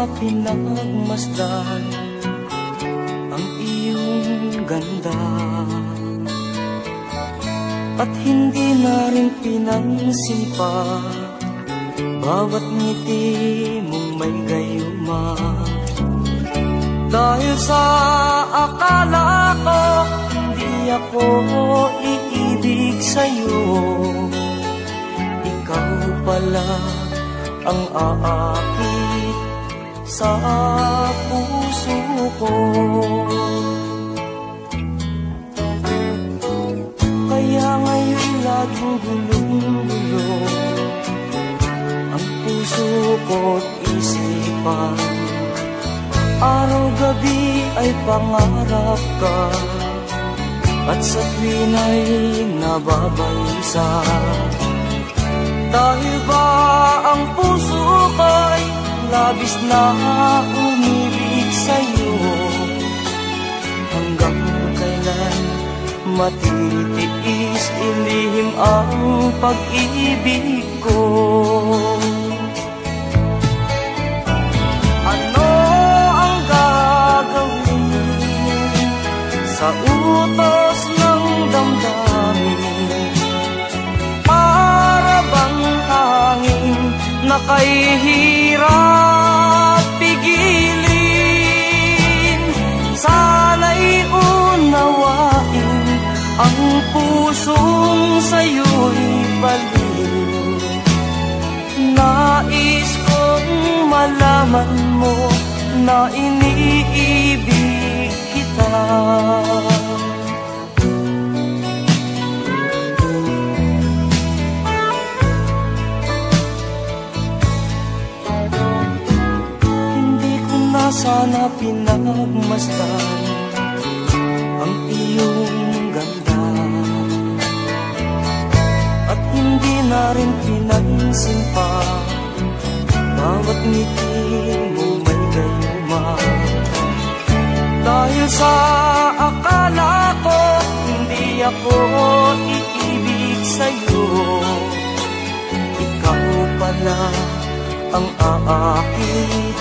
sana pinagmasdan ang iyong ganda, at hindi na rin pinansin pa bawat ngiti mong may gayuma. Dahil sa akala ko hindi ako iibig sa'yo, ikaw pala ang aakit sa puso ko. Kaya ngayon laging gulong-gulo ang puso ko't isipan. Araw-gabi ay pangarap ka, at sa tuwin ay nababalisa. Dahil ba ang puso ko'y labis na umibig sa'yo, hanggang kailan matitiis ilihim ang pag-ibig ko? Ano ang gagawin sa utos ng damdamin? Para bang hangin na kahihirap pigilin? Sana'y unawain ang pusong sa'yo'y baliw. Nais kong malaman mo na iniibig kita. Hindi ko na sana pinagmasdan ang iyong ganda, at hindi na rin pinansin pa bawat ngiti mo may gayuma. Dahil sa akala ko hindi ako iibig sa'yo, ikaw pala ang aakit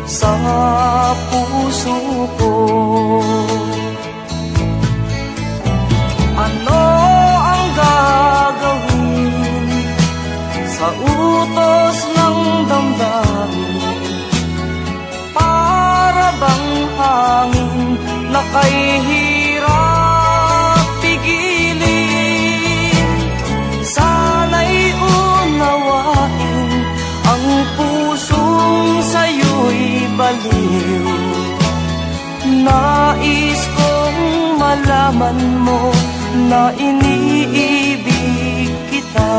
sa puso ko. Ano ang gagawin sa utos ng damdamin? Para bang hangin na kahihirap pigilin? Sana'y unawain ang pusong sa'yo'y baliw. Nais kong malaman mo na iniibig kita.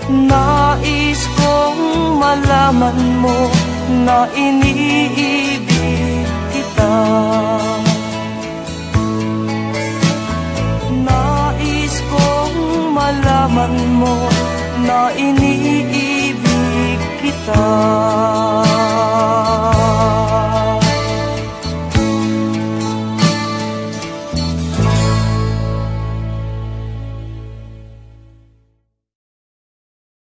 Nais kong malaman mo na iniibig kita. Nais kong malaman mo na iniibig kita.